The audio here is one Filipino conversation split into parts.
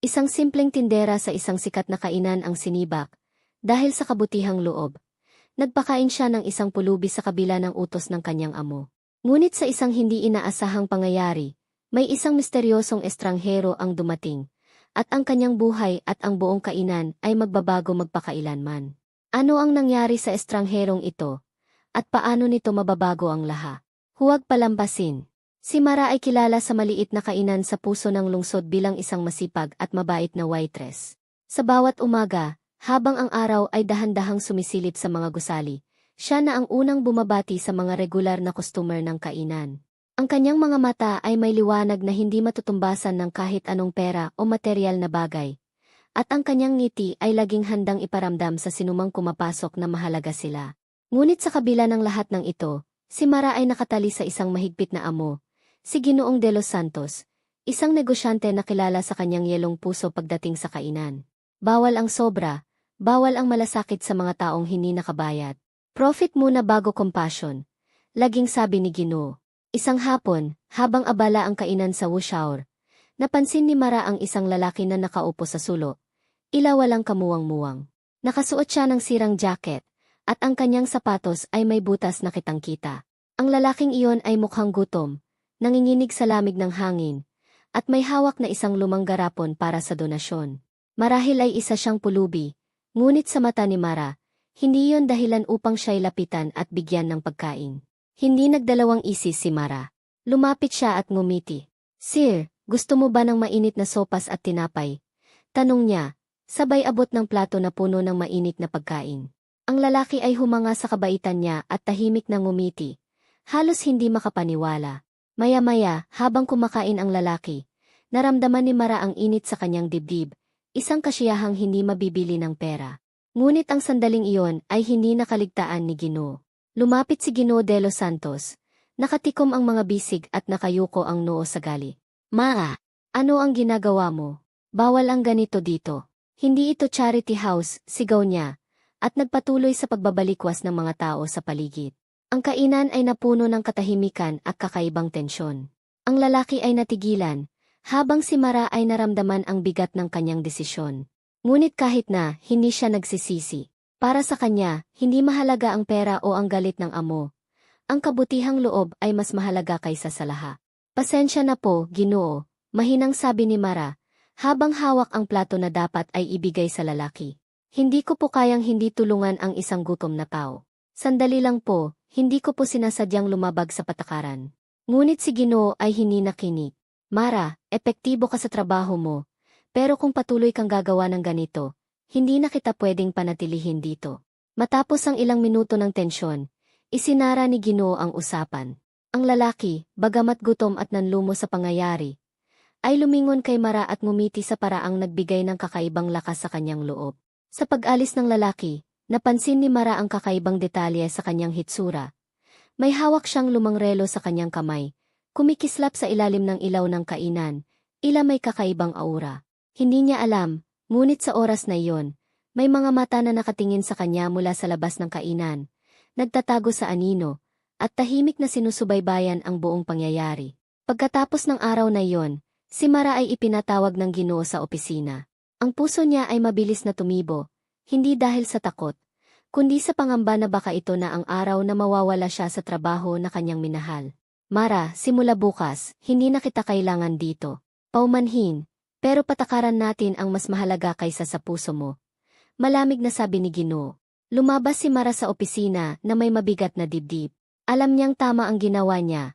Isang simpleng tindera sa isang sikat na kainan ang sinibak, dahil sa kabutihang loob. Nagpakain siya ng isang pulubi sa kabila ng utos ng kanyang amo. Ngunit sa isang hindi inaasahang pangyayari, may isang misteryosong estranghero ang dumating, at ang kanyang buhay at ang buong kainan ay magbabago magpakailanman. Ano ang nangyari sa estrangherong ito? At paano nito mababago ang lahat? Huwag palampasin. Si Mara ay kilala sa maliit na kainan sa puso ng lungsod bilang isang masipag at mabait na waitress. Sa bawat umaga, habang ang araw ay dahan-dahang sumisilip sa mga gusali, siya na ang unang bumabati sa mga regular na customer ng kainan. Ang kanyang mga mata ay may liwanag na hindi matutumbasan ng kahit anong pera o materyal na bagay. At ang kanyang ngiti ay laging handang iparamdam sa sinumang kumapasok na mahalaga sila. Ngunit sa kabila ng lahat ng ito, si Mara ay nakatali sa isang mahigpit na amo, si Ginoong De Los Santos, isang negosyante na kilala sa kanyang yelong puso pagdating sa kainan. Bawal ang sobra, bawal ang malasakit sa mga taong hindi nakabayad. Profit muna bago compassion, laging sabi ni Ginoo. Isang hapon, habang abala ang kainan sa wushaur, napansin ni Mara ang isang lalaki na nakaupo sa sulo. Ilawalang kamuwang-muwang. Nakasuot siya ng sirang jacket, at ang kanyang sapatos ay may butas na kitang-kita. Ang lalaking iyon ay mukhang gutom, nanginginig sa lamig ng hangin, at may hawak na isang lumang garapon para sa donasyon. Marahil ay isa siyang pulubi, ngunit sa mata ni Mara, hindi iyon dahilan upang siya'y lapitan at bigyan ng pagkain. Hindi nagdalawang isip si Mara. Lumapit siya at ngumiti. "Sir, gusto mo ba ng mainit na sopas at tinapay?" Tanong niya, sabay abot ng plato na puno ng mainit na pagkain. Ang lalaki ay humanga sa kabaitan niya at tahimik na ngumiti. Halos hindi makapaniwala. Maya-maya, habang kumakain ang lalaki, naramdaman ni Mara ang init sa kanyang dibdib, isang kasiyahang hindi mabibili ng pera. Ngunit ang sandaling iyon ay hindi nakaligtaan ni Ginoo. Lumapit si Ginoo De Los Santos. Nakatikom ang mga bisig at nakayuko ang noo sa gali. "Mara, ano ang ginagawa mo? Bawal ang ganito dito. Hindi ito charity house," sigaw niya, at nagpatuloy sa pagbabalikwas ng mga tao sa paligid. Ang kainan ay napuno ng katahimikan at kakaibang tensyon. Ang lalaki ay natigilan, habang si Mara ay naramdaman ang bigat ng kanyang desisyon. Ngunit kahit na, hindi siya nagsisisi. Para sa kanya, hindi mahalaga ang pera o ang galit ng amo. Ang kabutihang loob ay mas mahalaga kaysa sa lahat. "Pasensya na po, Ginoo," mahinang sabi ni Mara, habang hawak ang plato na dapat ay ibigay sa lalaki. "Hindi ko po kayang hindi tulungan ang isang gutom na tao. Sandali lang po, hindi ko po sinasadyang lumabag sa patakaran." Ngunit si Ginoo ay hindi nakinig. "Mara, epektibo ka sa trabaho mo, pero kung patuloy kang gagawa ng ganito, hindi na kita pwedeng panatilihin dito." Matapos ang ilang minuto ng tensyon, isinara ni Ginoo ang usapan. Ang lalaki, bagamat gutom at nanlumo sa pangyayari, ay lumingon kay Mara at ngumiti sa paraang nagbigay ng kakaibang lakas sa kanyang loob. Sa pag-alis ng lalaki, napansin ni Mara ang kakaibang detalye sa kanyang hitsura. May hawak siyang lumang relo sa kanyang kamay, kumikislap sa ilalim ng ilaw ng kainan, may kakaibang aura. Hindi niya alam, ngunit sa oras na iyon, may mga mata na nakatingin sa kanya mula sa labas ng kainan, nagtatago sa anino, at tahimik na sinusubaybayan ang buong pangyayari. Pagkatapos ng araw na iyon, si Mara ay ipinatawag ng Ginoo sa opisina. Ang puso niya ay mabilis na tumibo, hindi dahil sa takot, kundi sa pangamba na baka ito na ang araw na mawawala siya sa trabaho na kanyang minahal. "Mara, simula bukas, hindi na kita kailangan dito. Paumanhin, pero patakaran natin ang mas mahalaga kaysa sa puso mo," malamig na sabi ni Ginoo. Lumabas si Mara sa opisina na may mabigat na dibdib. Alam niyang tama ang ginawa niya,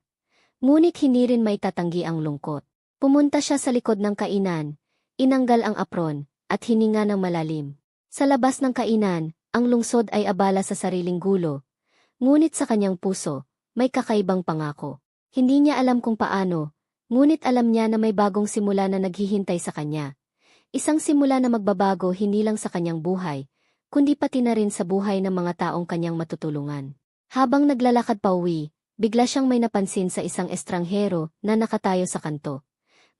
ngunit hindi rin maitatanggi ang lungkot. Pumunta siya sa likod ng kainan, inanggal ang apron, at hininga ng malalim. Sa labas ng kainan, ang lungsod ay abala sa sariling gulo, ngunit sa kanyang puso, may kakaibang pangako. Hindi niya alam kung paano, ngunit alam niya na may bagong simula na naghihintay sa kanya. Isang simula na magbabago hindi lang sa kanyang buhay, kundi pati na rin sa buhay ng mga taong kanyang matutulungan. Habang naglalakad pa uwi, bigla siyang may napansin sa isang estranghero na nakatayo sa kanto.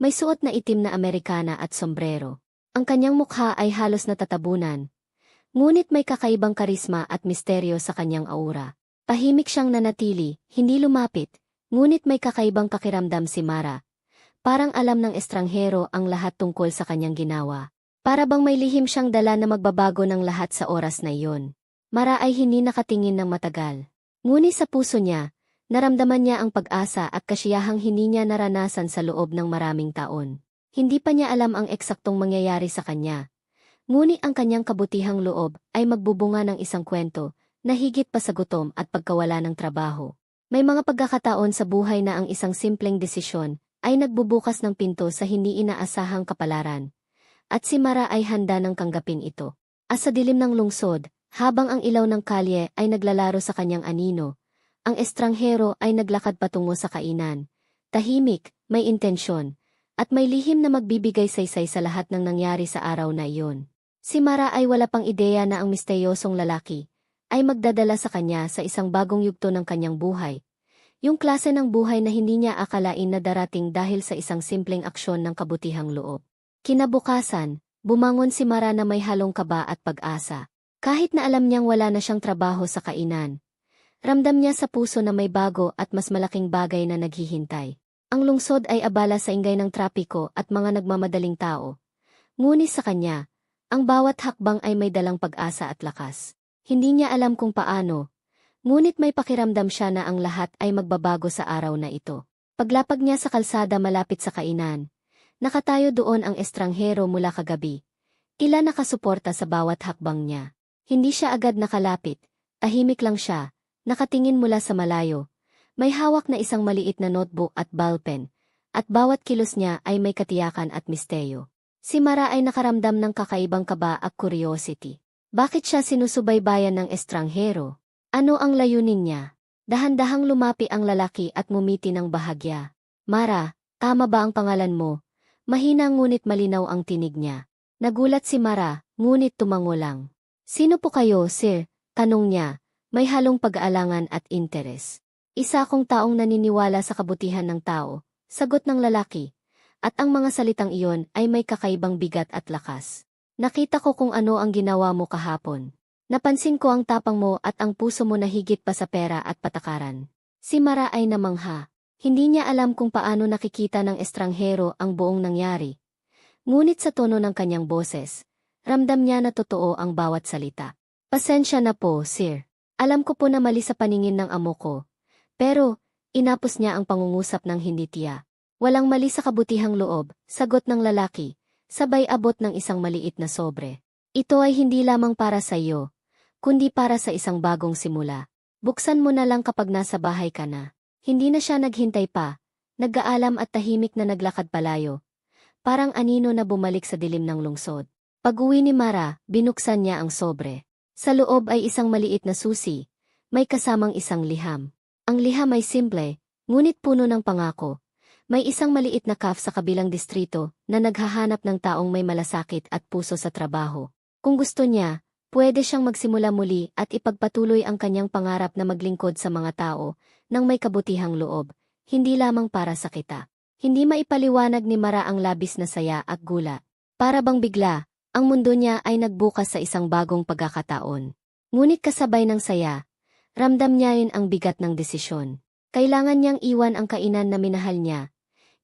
May suot na itim na Amerikana at sombrero. Ang kanyang mukha ay halos natatabunan, ngunit may kakaibang karisma at misteryo sa kanyang aura. Tahimik siyang nanatili, hindi lumapit, ngunit may kakaibang pakiramdam si Mara. Parang alam ng estranghero ang lahat tungkol sa kanyang ginawa. Para bang may lihim siyang dala na magbabago ng lahat sa oras na iyon. Mara ay hindi nakatingin ng matagal. Ngunit sa puso niya, naramdaman niya ang pag-asa at kasiyahang hindi niya naranasan sa loob ng maraming taon. Hindi pa niya alam ang eksaktong mangyayari sa kanya. Ngunit ang kanyang kabutihang loob ay magbubunga ng isang kwento na higit pa sa gutom at pagkawala ng trabaho. May mga pagkakataon sa buhay na ang isang simpleng desisyon ay nagbubukas ng pinto sa hindi inaasahang kapalaran. At si Mara ay handa ng tanggapin ito. As sa dilim ng lungsod, habang ang ilaw ng kalye ay naglalaro sa kanyang anino, ang estranghero ay naglakad patungo sa kainan. Tahimik, may intensyon, at may lihim na magbibigay saysay sa lahat ng nangyari sa araw na iyon. Si Mara ay wala pang ideya na ang misteryosong lalaki ay magdadala sa kanya sa isang bagong yugto ng kanyang buhay. Yung klase ng buhay na hindi niya akalain na darating dahil sa isang simpleng aksyon ng kabutihang loob. Kinabukasan, bumangon si Mara na may halong kaba at pag-asa. Kahit na alam niyang wala na siyang trabaho sa kainan. Ramdam niya sa puso na may bago at mas malaking bagay na naghihintay. Ang lungsod ay abala sa ingay ng trapiko at mga nagmamadaling tao. Ngunit sa kanya, ang bawat hakbang ay may dalang pag-asa at lakas. Hindi niya alam kung paano. Ngunit may pakiramdam siya na ang lahat ay magbabago sa araw na ito. Paglapag niya sa kalsada malapit sa kainan, nakatayo doon ang estranghero mula kagabi. Tila nakasuporta sa bawat hakbang niya. Hindi siya agad nakalapit, tahimik lang siya, nakatingin mula sa malayo. May hawak na isang maliit na notebook at ballpen, at bawat kilos niya ay may katiyakan at misteryo. Si Mara ay nakaramdam ng kakaibang kaba at curiosity. Bakit siya sinusubaybayan ng estranghero? Ano ang layunin niya? Dahan-dahang lumapi ang lalaki at ngumiti ng bahagya. Mara, tama ba ang pangalan mo? Mahina ngunit malinaw ang tinig niya. Nagulat si Mara, ngunit tumango lang. Sino po kayo, sir? Tanong niya, may halong pag-aalangan at interes. Isa akong taong naniniwala sa kabutihan ng tao, sagot ng lalaki. At ang mga salitang iyon ay may kakaibang bigat at lakas. Nakita ko kung ano ang ginawa mo kahapon. Napansin ko ang tapang mo at ang puso mo na higit pa sa pera at patakaran. Si Mara ay namangha. Hindi niya alam kung paano nakikita ng estranghero ang buong nangyari. Ngunit sa tono ng kanyang boses, ramdam niya na totoo ang bawat salita. Pasensya na po, sir. Alam ko po na mali sa paningin ng amo ko. Pero, inapos niya ang pangungusap ng hindi tiya. Walang mali sa kabutihang loob, sagot ng lalaki, sabay abot ng isang maliit na sobre. Ito ay hindi lamang para sa iyo, kundi para sa isang bagong simula. Buksan mo na lang kapag nasa bahay ka na. Hindi na siya naghintay pa, nag-aalam at tahimik na naglakad palayo. Parang anino na bumalik sa dilim ng lungsod. Pag-uwi ni Mara, binuksan niya ang sobre. Sa loob ay isang maliit na susi, may kasamang isang liham. Ang liham ay simple, ngunit puno ng pangako. May isang maliit na cafe sa kabilang distrito na naghahanap ng taong may malasakit at puso sa trabaho. Kung gusto niya, pwede siyang magsimula muli at ipagpatuloy ang kanyang pangarap na maglingkod sa mga tao nang may kabutihang loob, hindi lamang para sa kita. Hindi maipaliwanag ni Mara ang labis na saya at gula. Para bang bigla, ang mundo niya ay nagbukas sa isang bagong pagkakataon. Ngunit kasabay ng saya, ramdam niya rin ang bigat ng desisyon. Kailangan niyang iwan ang kainan na minahal niya,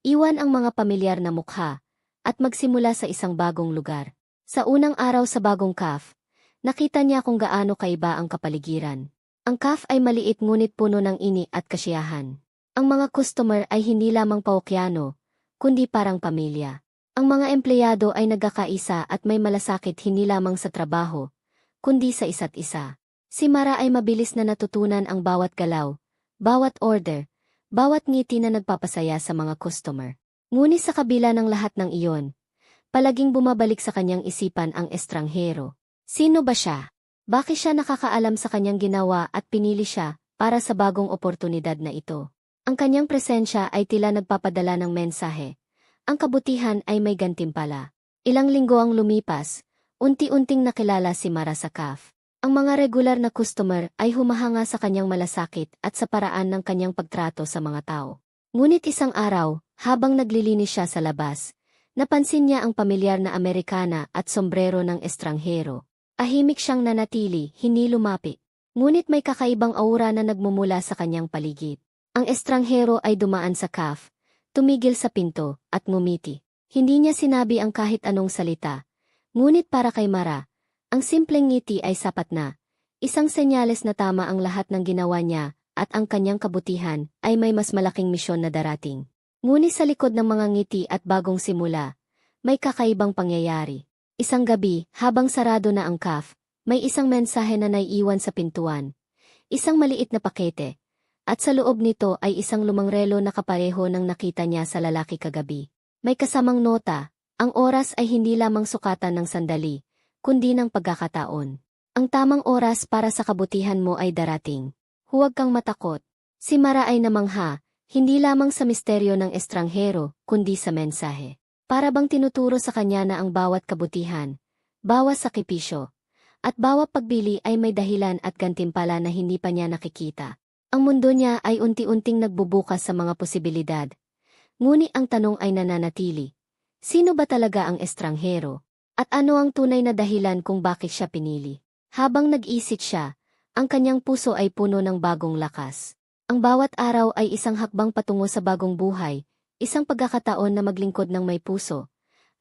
iwan ang mga pamilyar na mukha, at magsimula sa isang bagong lugar. Sa unang araw sa bagong cafe, nakita niya kung gaano kaiba ang kapaligiran. Ang cafe ay maliit ngunit puno ng ini at kasiyahan. Ang mga customer ay hindi lamang paukyano, kundi parang pamilya. Ang mga empleyado ay nagkakaisa at may malasakit hindi lamang sa trabaho, kundi sa isa't isa. Si Mara ay mabilis na natutunan ang bawat galaw, bawat order, bawat ngiti na nagpapasaya sa mga customer. Ngunit sa kabila ng lahat ng iyon, palaging bumabalik sa kanyang isipan ang estranghero. Sino ba siya? Bakit siya nakakaalam sa kanyang ginawa at pinili siya para sa bagong oportunidad na ito? Ang kanyang presensya ay tila nagpapadala ng mensahe. Ang kabutihan ay may gantimpala. Ilang linggo ang lumipas, unti-unting nakilala si Mara sa cafe. Ang mga regular na customer ay humahanga sa kanyang malasakit at sa paraan ng kanyang pagtrato sa mga tao. Ngunit isang araw, habang naglilinis siya sa labas, napansin niya ang pamilyar na Amerikana at sombrero ng estranghero. Ahimik siyang nanatili, hindi lumapit. Ngunit may kakaibang aura na nagmumula sa kanyang paligid. Ang estranghero ay dumaan sa cafe, tumigil sa pinto, at ngumiti. Hindi niya sinabi ang kahit anong salita. Ngunit para kay Mara, ang simpleng ngiti ay sapat na. Isang senyales na tama ang lahat ng ginawa niya, at ang kanyang kabutihan ay may mas malaking misyon na darating. Ngunit sa likod ng mga ngiti at bagong simula, may kakaibang pangyayari. Isang gabi, habang sarado na ang CAF, may isang mensahe na naiiwan sa pintuan. Isang maliit na pakete. At sa loob nito ay isang lumang relo na kapareho ng nakita niya sa lalaki kagabi. May kasamang nota, ang oras ay hindi lamang sukatan ng sandali, kundi ng pagkakataon. Ang tamang oras para sa kabutihan mo ay darating. Huwag kang matakot. Si Mara ay namangha, hindi lamang sa misteryo ng estranghero, kundi sa mensahe. Para bang tinuturo sa kanya na ang bawat kabutihan, bawat sakripisyo, at bawat pagbili ay may dahilan at gantimpala na hindi pa niya nakikita. Ang mundo niya ay unti-unting nagbubukas sa mga posibilidad. Ngunit ang tanong ay nananatili. Sino ba talaga ang estranghero? At ano ang tunay na dahilan kung bakit siya pinili? Habang nag-isip siya, ang kanyang puso ay puno ng bagong lakas. Ang bawat araw ay isang hakbang patungo sa bagong buhay, isang pagkakataon na maglingkod ng may puso,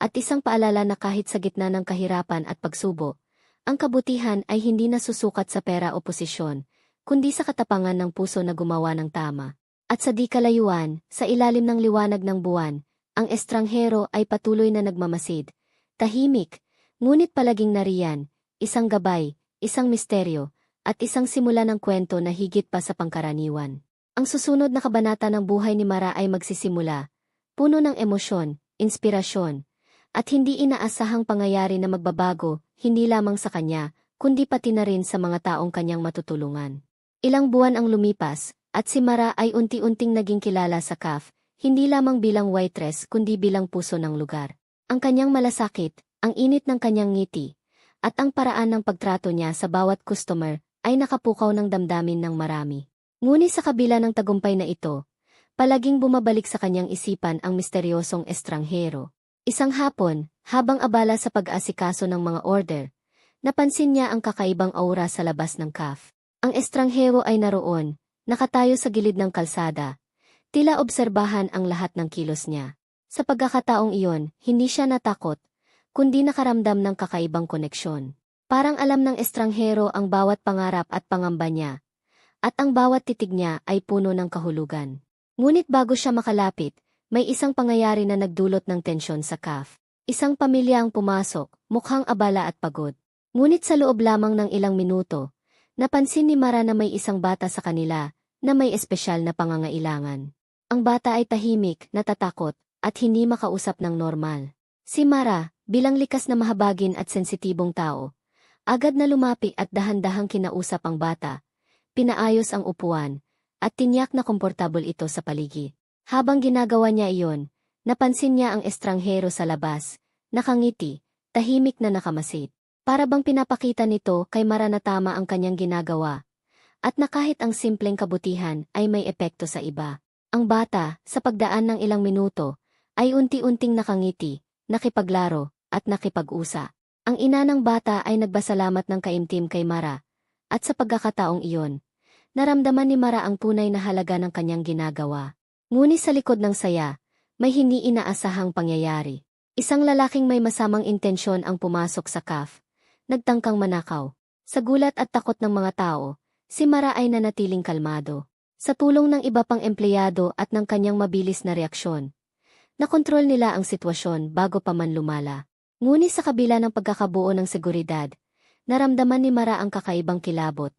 at isang paalala na kahit sa gitna ng kahirapan at pagsubok, ang kabutihan ay hindi nasusukat sa pera o posisyon, kundi sa katapangan ng puso na gumawa ng tama. At sa di kalayuan, sa ilalim ng liwanag ng buwan, ang estranghero ay patuloy na nagmamasid, tahimik, ngunit palaging nariyan, isang gabay, isang misteryo, at isang simula ng kwento na higit pa sa pangkaraniwan. Ang susunod na kabanata ng buhay ni Mara ay magsisimula, puno ng emosyon, inspirasyon, at hindi inaasahang pangyayari na magbabago, hindi lamang sa kanya, kundi pati na rin sa mga taong kanyang matutulungan. Ilang buwan ang lumipas, at si Mara ay unti-unting naging kilala sa CAF, hindi lamang bilang waitress kundi bilang puso ng lugar. Ang kanyang malasakit, ang init ng kanyang ngiti, at ang paraan ng pagtrato niya sa bawat customer ay nakapukaw ng damdamin ng marami. Ngunit sa kabila ng tagumpay na ito, palaging bumabalik sa kanyang isipan ang misteryosong estranghero. Isang hapon, habang abala sa pag-asikaso ng mga order, napansin niya ang kakaibang aura sa labas ng CAF. Ang estranghero ay naroon, nakatayo sa gilid ng kalsada. Tila obserbahan ang lahat ng kilos niya. Sa pagkakataong iyon, hindi siya natakot, kundi nakaramdam ng kakaibang koneksyon. Parang alam ng estranghero ang bawat pangarap at pangamba niya, at ang bawat titig niya ay puno ng kahulugan. Ngunit bago siya makalapit, may isang pangyayari na nagdulot ng tensyon sa CAF. Isang pamilya ang pumasok, mukhang abala at pagod. Ngunit sa loob lamang ng ilang minuto, napansin ni Mara na may isang bata sa kanila na may espesyal na pangangailangan. Ang bata ay tahimik, natatakot, at hindi makausap ng normal. Si Mara, bilang likas na mahabagin at sensitibong tao, agad na lumapi at dahan-dahang kinausap ang bata, pinaayos ang upuan, at tinyak na komportable ito sa paligid. Habang ginagawa niya iyon, napansin niya ang estranghero sa labas, nakangiti, tahimik na nakamasid. Para bang pinapakita nito kay Mara na tama ang kanyang ginagawa, at na kahit ang simpleng kabutihan ay may epekto sa iba. Ang bata, sa pagdaan ng ilang minuto, ay unti-unting nakangiti, nakipaglaro, at nakipag-usa. Ang ina ng bata ay nagbasalamat ng kaimtim kay Mara, at sa pagkakataong iyon, naramdaman ni Mara ang tunay na halaga ng kanyang ginagawa. Ngunit sa likod ng saya, may hindi inaasahang pangyayari. Isang lalaking may masamang intensyon ang pumasok sa CAF, nagtangkang manakaw. Sa gulat at takot ng mga tao, si Mara ay nanatiling kalmado. Sa tulong ng iba pang empleyado at ng kanyang mabilis na reaksyon, nakontrol nila ang sitwasyon bago pa man lumala. Ngunit sa kabila ng pagkakabuo ng seguridad, naramdaman ni Mara ang kakaibang kilabot.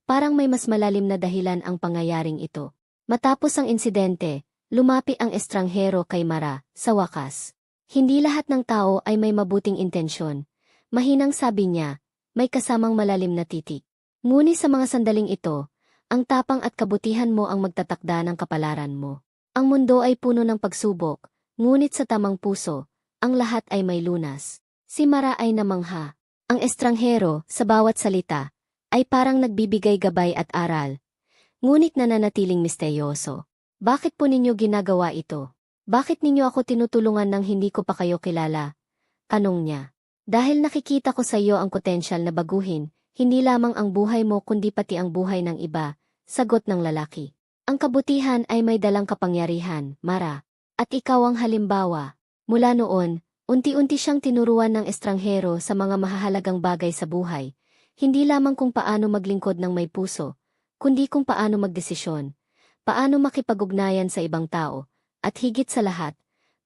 Parang may mas malalim na dahilan ang pangyayaring ito. Matapos ang insidente, lumapi ang estranghero kay Mara, sa wakas. Hindi lahat ng tao ay may mabuting intensyon. Mahinang sabi niya, may kasamang malalim na titik. Ngunit sa mga sandaling ito, ang tapang at kabutihan mo ang magtatakda ng kapalaran mo. Ang mundo ay puno ng pagsubok, ngunit sa tamang puso, ang lahat ay may lunas. Si Mara ay namangha. Ang estranghero, sa bawat salita, ay parang nagbibigay gabay at aral. Ngunit nananatiling misteryoso. Bakit po ninyo ginagawa ito? Bakit ninyo ako tinutulungan nang hindi ko pa kayo kilala? Tanong niya. Dahil nakikita ko sa iyo ang potensyal na baguhin, hindi lamang ang buhay mo kundi pati ang buhay ng iba, sagot ng lalaki. Ang kabutihan ay may dalang kapangyarihan, Mara. At ikaw ang halimbawa. Mula noon, unti-unti siyang tinuruan ng estranghero sa mga mahahalagang bagay sa buhay, hindi lamang kung paano maglingkod ng may puso, kundi kung paano magdesisyon, paano makipag-ugnayan sa ibang tao, at higit sa lahat,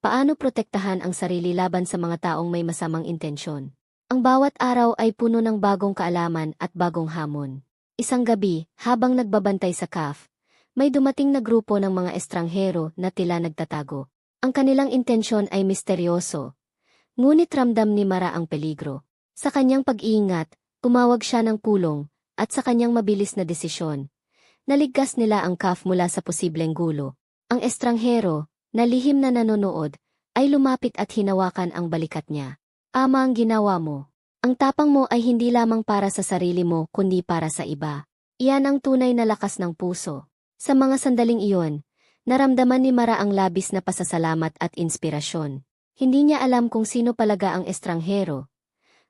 paano protektahan ang sarili laban sa mga taong may masamang intensyon. Ang bawat araw ay puno ng bagong kaalaman at bagong hamon. Isang gabi, habang nagbabantay sa CAF, may dumating na grupo ng mga estranghero na tila nagtatago. Ang kanilang intensyon ay misteryoso. Ngunit ramdam ni Mara ang peligro. Sa kanyang pag-iingat, tumawag siya ng pulong, at sa kanyang mabilis na desisyon, naligtas nila ang CAF mula sa posibleng gulo. Ang estranghero, na lihim na nanonood, ay lumapit at hinawakan ang balikat niya. Ama, ang ginawa mo. Ang tapang mo ay hindi lamang para sa sarili mo kundi para sa iba. Iyan ang tunay na lakas ng puso. Sa mga sandaling iyon, naramdaman ni Mara ang labis na pasasalamat at inspirasyon. Hindi niya alam kung sino palaga ang estranghero,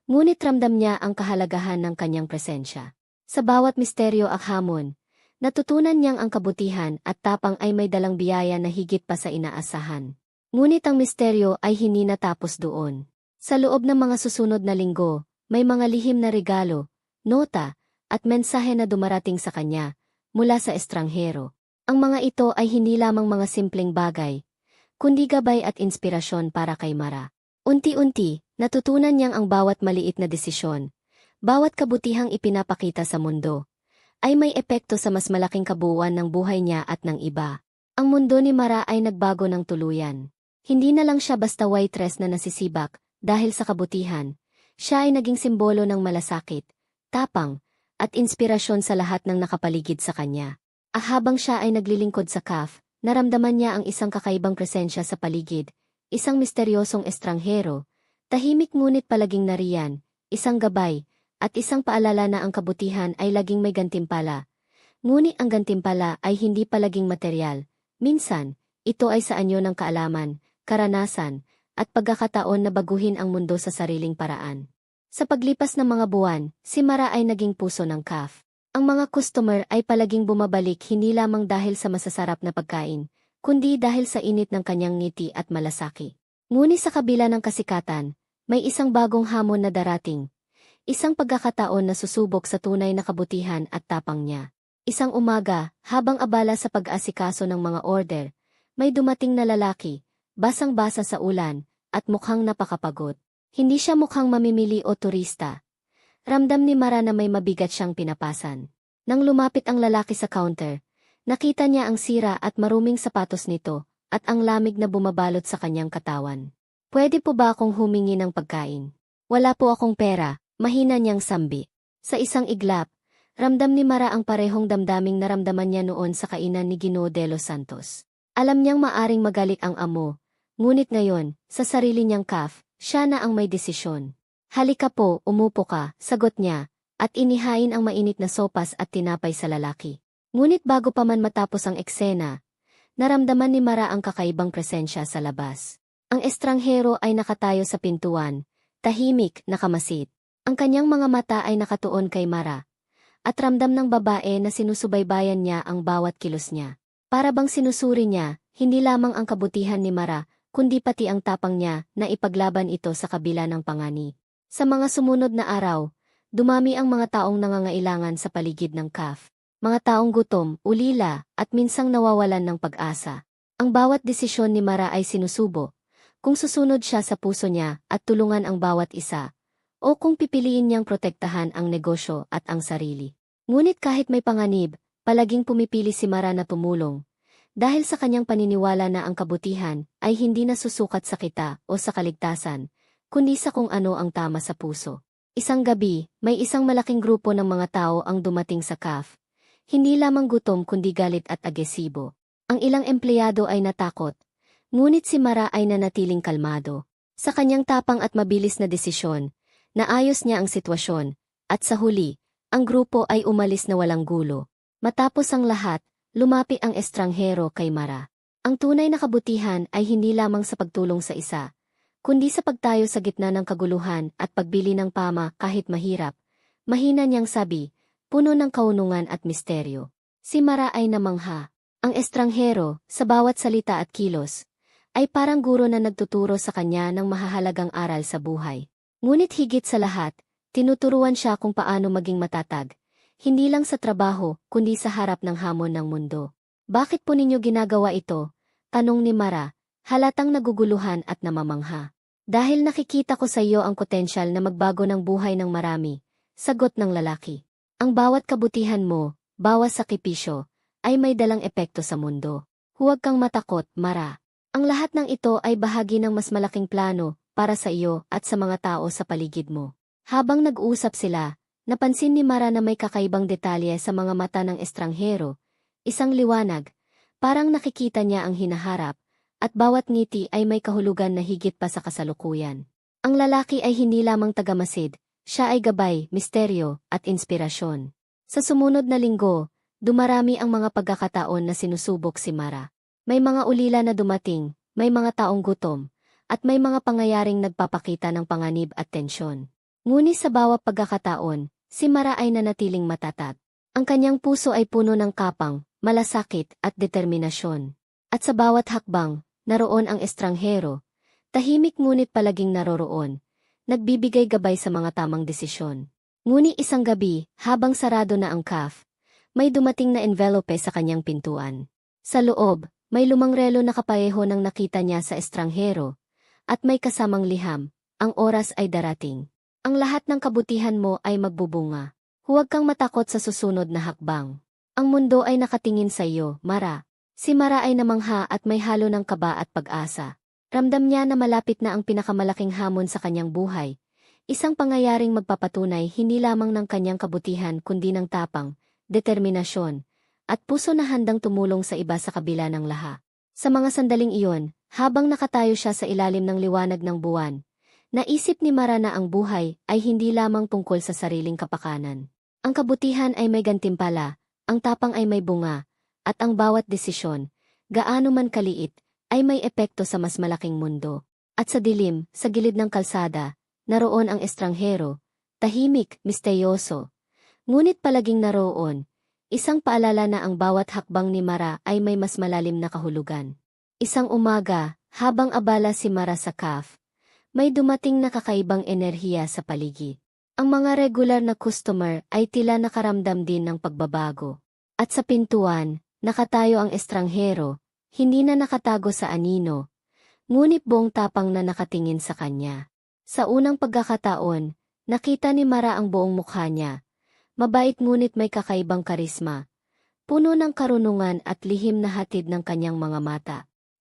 ngunit ramdam niya ang kahalagahan ng kanyang presensya. Sa bawat misteryo at hamon, natutunan niyang ang kabutihan at tapang ay may dalang biyaya na higit pa sa inaasahan. Ngunit ang misteryo ay hindi natapos doon. Sa loob ng mga susunod na linggo, may mga lihim na regalo, nota, at mensahe na dumarating sa kanya, mula sa estranghero. Ang mga ito ay hindi lamang mga simpleng bagay, kundi gabay at inspirasyon para kay Mara. Unti-unti, natutunan niyang ang bawat maliit na desisyon, bawat kabutihang ipinapakita sa mundo, ay may epekto sa mas malaking kabuuan ng buhay niya at ng iba. Ang mundo ni Mara ay nagbago ng tuluyan. Hindi na lang siya basta waitress na nasisibak, dahil sa kabutihan, siya ay naging simbolo ng malasakit, tapang, at inspirasyon sa lahat ng nakapaligid sa kanya. Habang siya ay naglilingkod sa CAF, naramdaman niya ang isang kakaibang presensya sa paligid, isang misteryosong estranghero, tahimik ngunit palaging nariyan, isang gabay, at isang paalala na ang kabutihan ay laging may gantimpala. Ngunit ang gantimpala ay hindi palaging material. Minsan, ito ay sa anyo ng kaalaman, karanasan, at pagkakataon na baguhin ang mundo sa sariling paraan. Sa paglipas ng mga buwan, si Mara ay naging puso ng CAF. Ang mga customer ay palaging bumabalik hindi lamang dahil sa masasarap na pagkain, kundi dahil sa init ng kanyang ngiti at malasaki. Ngunit sa kabila ng kasikatan, may isang bagong hamon na darating. Isang pagkakataon na susubok sa tunay na kabutihan at tapang niya. Isang umaga, habang abala sa pag-asikaso ng mga order, may dumating na lalaki, basang-basa sa ulan, at mukhang napakapagod. Hindi siya mukhang mamimili o turista. Ramdam ni Mara na may mabigat siyang pinapasan. Nang lumapit ang lalaki sa counter, nakita niya ang sira at maruming sapatos nito, at ang lamig na bumabalot sa kanyang katawan. Pwede po ba akong humingi ng pagkain? Wala po akong pera, mahina niyang sambi. Sa isang iglap, ramdam ni Mara ang parehong damdaming naramdaman niya noon sa kainan ni Ginoo de los Santos. Alam niyang maaring magalit ang amo, ngunit ngayon, sa sarili niyang CAF, siya na ang may desisyon. Halika po, umupo ka, sagot niya, at inihain ang mainit na sopas at tinapay sa lalaki. Ngunit bago pa man matapos ang eksena, naramdaman ni Mara ang kakaibang presensya sa labas. Ang estranghero ay nakatayo sa pintuan, tahimik, nakamasid. Ang kanyang mga mata ay nakatuon kay Mara, at ramdam ng babae na sinusubaybayan niya ang bawat kilos niya. Para bang sinusuri niya, hindi lamang ang kabutihan ni Mara, kundi pati ang tapang niya na ipaglaban ito sa kabila ng pangani. Sa mga sumunod na araw, dumami ang mga taong nangangailangan sa paligid ng CAF. Mga taong gutom, ulila, at minsang nawawalan ng pag-asa. Ang bawat desisyon ni Mara ay sinusubo, kung susunod siya sa puso niya at tulungan ang bawat isa, o kung pipiliin niyang protektahan ang negosyo at ang sarili. Ngunit kahit may panganib, palaging pumipili si Mara na tumulong, dahil sa kanyang paniniwala na ang kabutihan ay hindi nasusukat sa kita o sa kaligtasan, kundi sa kung ano ang tama sa puso. Isang gabi, may isang malaking grupo ng mga tao ang dumating sa CAF. Hindi lamang gutom kundi galit at agresibo. Ang ilang empleyado ay natakot, ngunit si Mara ay nanatiling kalmado. Sa kanyang tapang at mabilis na desisyon, naayos niya ang sitwasyon, at sa huli, ang grupo ay umalis na walang gulo. Matapos ang lahat, lumapit ang estranghero kay Mara. Ang tunay na kabutihan ay hindi lamang sa pagtulong sa isa, kundi sa pagtayo sa gitna ng kaguluhan at pagbili ng pama kahit mahirap. Mahina niyang sabi, puno ng kaunungan at misteryo. Si Mara ay namangha. Ang estranghero, sa bawat salita at kilos, ay parang guro na nagtuturo sa kanya ng mahahalagang aral sa buhay. Ngunit higit sa lahat, tinuturuan siya kung paano maging matatag, hindi lang sa trabaho, kundi sa harap ng hamon ng mundo. Bakit po ninyo ginagawa ito? Tanong ni Mara, halatang naguguluhan at namamangha. Dahil nakikita ko sa iyo ang potensyal na magbago ng buhay ng marami, sagot ng lalaki. Ang bawat kabutihan mo, bawat sakripisyo, ay may dalang epekto sa mundo. Huwag kang matakot, Mara. Ang lahat ng ito ay bahagi ng mas malaking plano para sa iyo at sa mga tao sa paligid mo. Habang nag-uusap sila, napansin ni Mara na may kakaibang detalye sa mga mata ng estranghero, isang liwanag, parang nakikita niya ang hinaharap, at bawat ngiti ay may kahulugan na higit pa sa kasalukuyan. Ang lalaki ay hindi lamang tagamasid, siya ay gabay, misteryo, at inspirasyon. Sa sumunod na linggo, dumarami ang mga pagkakataon na sinusubok si Mara. May mga ulila na dumating, may mga taong gutom, at may mga pangyayaring nagpapakita ng panganib at tensyon. Ngunit sa bawat pagkakataon, si Mara ay nanatiling matatag. Ang kanyang puso ay puno ng kapang, malasakit at determinasyon. At sa bawat hakbang, naroon ang estranghero, tahimik ngunit palaging naroroon, nagbibigay gabay sa mga tamang desisyon. Ngunit isang gabi, habang sarado na ang CAF, may dumating na envelope sa kanyang pintuan. Sa loob, may lumang relo na kapareho ng nakita niya sa estranghero, at may kasamang liham, ang oras ay darating. Ang lahat ng kabutihan mo ay magbubunga. Huwag kang matakot sa susunod na hakbang. Ang mundo ay nakatingin sa iyo, Mara. Si Mara ay namangha at may halo ng kaba at pag-asa. Ramdam niya na malapit na ang pinakamalaking hamon sa kanyang buhay. Isang pangyayaring magpapatunay hindi lamang ng kanyang kabutihan kundi ng tapang, determinasyon, at puso na handang tumulong sa iba sa kabila ng laha. Sa mga sandaling iyon, habang nakatayo siya sa ilalim ng liwanag ng buwan, naisip ni Mara na ang buhay ay hindi lamang tungkol sa sariling kapakanan. Ang kabutihan ay may gantimpala, ang tapang ay may bunga, at ang bawat desisyon, gaano man kaliit, ay may epekto sa mas malaking mundo. At sa dilim, sa gilid ng kalsada, naroon ang estranghero, tahimik, misteryoso. Ngunit palaging naroon, isang paalala na ang bawat hakbang ni Mara ay may mas malalim na kahulugan. Isang umaga, habang abala si Mara sa CAF, may dumating na kakaibang enerhiya sa paligid. Ang mga regular na customer ay tila nakaramdam din ng pagbabago. At sa pintuan, nakatayo ang estranghero, hindi na nakatago sa anino, ngunit buong tapang na nakatingin sa kanya. Sa unang pagkakataon, nakita ni Mara ang buong mukha niya. Mabait ngunit may kakaibang karisma. Puno ng karunungan at lihim na hatid ng kanyang mga mata.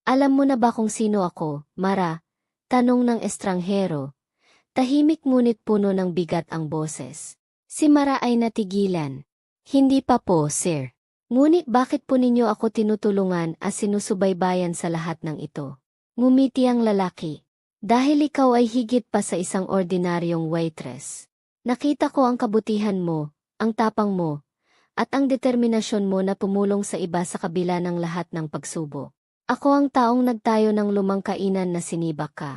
Alam mo na ba kung sino ako, Mara? Tanong ng estranghero. Tahimik ngunit puno ng bigat ang boses. Si Mara ay natigilan. Hindi pa po, sir. Ngunit bakit po ninyo ako tinutulungan at sinusubaybayan sa lahat ng ito? Ngumiti ang lalaki. Dahil ikaw ay higit pa sa isang ordinaryong waitress. Nakita ko ang kabutihan mo, ang tapang mo, at ang determinasyon mo na tumulong sa iba sa kabila ng lahat ng pagsubok. Ako ang taong nagtayo ng lumang kainan na sinibak ka.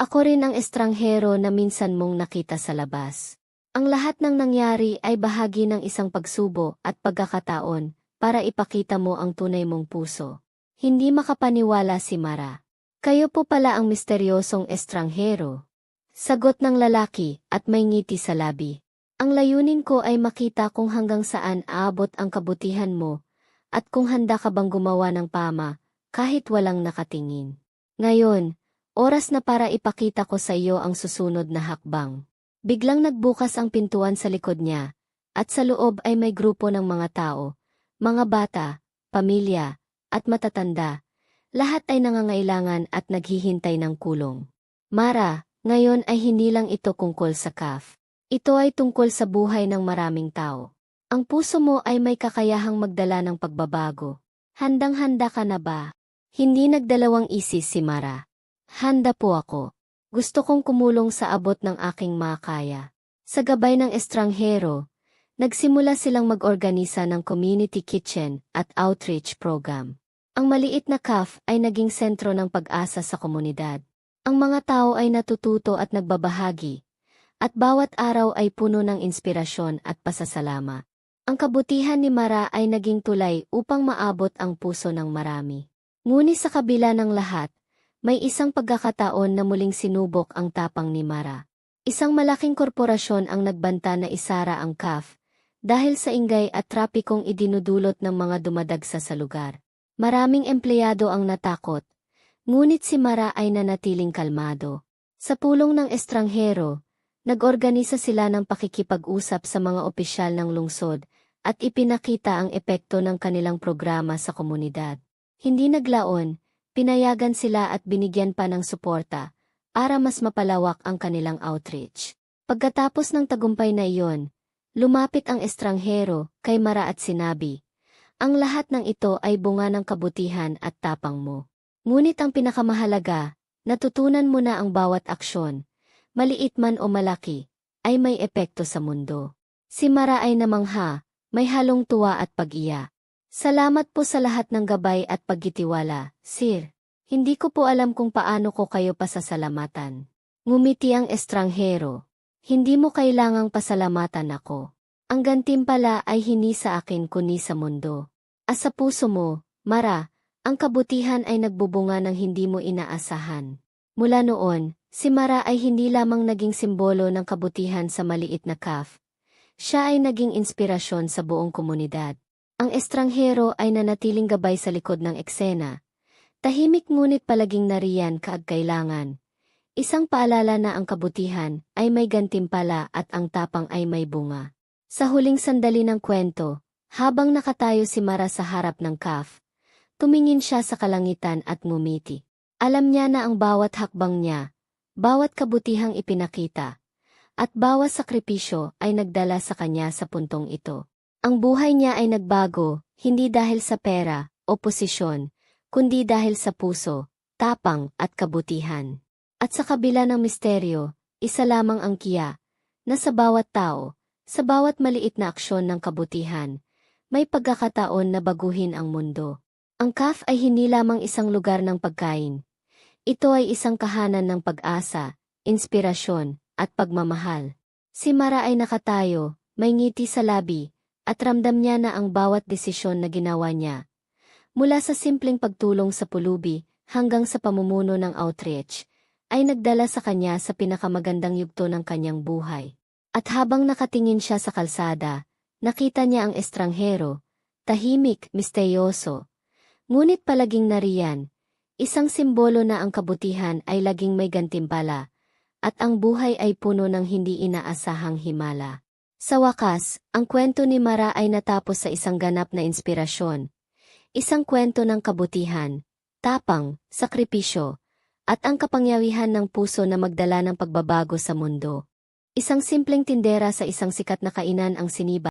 Ako rin ang estranghero na minsan mong nakita sa labas. Ang lahat ng nangyari ay bahagi ng isang pagsubo at pagkakataon para ipakita mo ang tunay mong puso. Hindi makapaniwala si Mara. Kayo po pala ang misteryosong estranghero. Sagot ng lalaki at may ngiti sa labi. Ang layunin ko ay makita kung hanggang saan aabot ang kabutihan mo, at kung handa ka bang gumawa ng pama, kahit walang nakatingin. Ngayon, oras na para ipakita ko sa iyo ang susunod na hakbang. Biglang nagbukas ang pintuan sa likod niya, at sa loob ay may grupo ng mga tao, mga bata, pamilya, at matatanda. Lahat ay nangangailangan at naghihintay ng kulong. Mara, ngayon ay hindi lang ito tungkol sa CAF. Ito ay tungkol sa buhay ng maraming tao. Ang puso mo ay may kakayahang magdala ng pagbabago. Handang-handa ka na ba? Hindi nagdalawang isip si Mara. Handa po ako. Gusto kong kumulong sa abot ng aking makaya. Sa gabay ng estranghero, nagsimula silang mag-organisa ng community kitchen at outreach program. Ang maliit na CAF ay naging sentro ng pag-asa sa komunidad. Ang mga tao ay natututo at nagbabahagi, at bawat araw ay puno ng inspirasyon at pasasalamat. Ang kabutihan ni Mara ay naging tulay upang maabot ang puso ng marami. Ngunit sa kabila ng lahat, May isang pagkakataon na muling sinubok ang tapang ni Mara. Isang malaking korporasyon ang nagbanta na isara ang CAF dahil sa ingay at trapikong idinudulot ng mga dumadagsa sa lugar. Maraming empleyado ang natakot, ngunit si Mara ay nanatiling kalmado. Sa pulong ng estranghero, nag-organisa sila ng pakikipag-usap sa mga opisyal ng lungsod at ipinakita ang epekto ng kanilang programa sa komunidad. Hindi naglaon, pinayagan sila at binigyan pa ng suporta para mas mapalawak ang kanilang outreach. Pagkatapos ng tagumpay na iyon, lumapit ang estranghero kay Mara at sinabi, "Ang lahat ng ito ay bunga ng kabutihan at tapang mo. Ngunit ang pinakamahalaga, natutunan mo na ang bawat aksyon, maliit man o malaki, ay may epekto sa mundo." Si Mara ay namangha, may halong tuwa at pag-iya. "Salamat po sa lahat ng gabay at pagtitiwala, Sir. Hindi ko po alam kung paano ko kayo pasasalamatan." Ngumiti ang estranghero. "Hindi mo kailangang pasalamatan ako. Ang gantimpala ay hindi sa akin kundi sa mundo. As sa puso mo, Mara, ang kabutihan ay nagbubunga ng hindi mo inaasahan." Mula noon, si Mara ay hindi lamang naging simbolo ng kabutihan sa maliit na CAF. Siya ay naging inspirasyon sa buong komunidad. Ang estranghero ay nanatiling gabay sa likod ng eksena. Tahimik ngunit palaging nariyan kaagkailangan. Isang paalala na ang kabutihan ay may gantimpala at ang tapang ay may bunga. Sa huling sandali ng kwento, habang nakatayo si Mara sa harap ng CAF, tumingin siya sa kalangitan at ngumiti. Alam niya na ang bawat hakbang niya, bawat kabutihang ipinakita, at bawat sakripisyo ay nagdala sa kanya sa puntong ito. Ang buhay niya ay nagbago, hindi dahil sa pera o posisyon, kundi dahil sa puso, tapang at kabutihan. At sa kabila ng misteryo, isa lamang ang kiya, na sa bawat tao, sa bawat maliit na aksyon ng kabutihan, may pagkakataon na baguhin ang mundo. Ang CAF ay hindi lamang isang lugar ng pagkain. Ito ay isang kahanan ng pag-asa, inspirasyon, at pagmamahal. Si Mara ay nakatayo, may ngiti sa labi, at ramdam niya na ang bawat desisyon na ginawa niya, mula sa simpleng pagtulong sa pulubi hanggang sa pamumuno ng outreach, ay nagdala sa kanya sa pinakamagandang yugto ng kanyang buhay. At habang nakatingin siya sa kalsada, nakita niya ang estranghero, tahimik, misteryoso, ngunit palaging nariyan, isang simbolo na ang kabutihan ay laging may gantimpala, at ang buhay ay puno ng hindi inaasahang himala. Sa wakas, ang kwento ni Mara ay natapos sa isang ganap na inspirasyon. Isang kwento ng kabutihan, tapang, sakripisyo, at ang kapangyarihan ng puso na magdala ng pagbabago sa mundo. Isang simpleng tindera sa isang sikat na kainan ang siniba.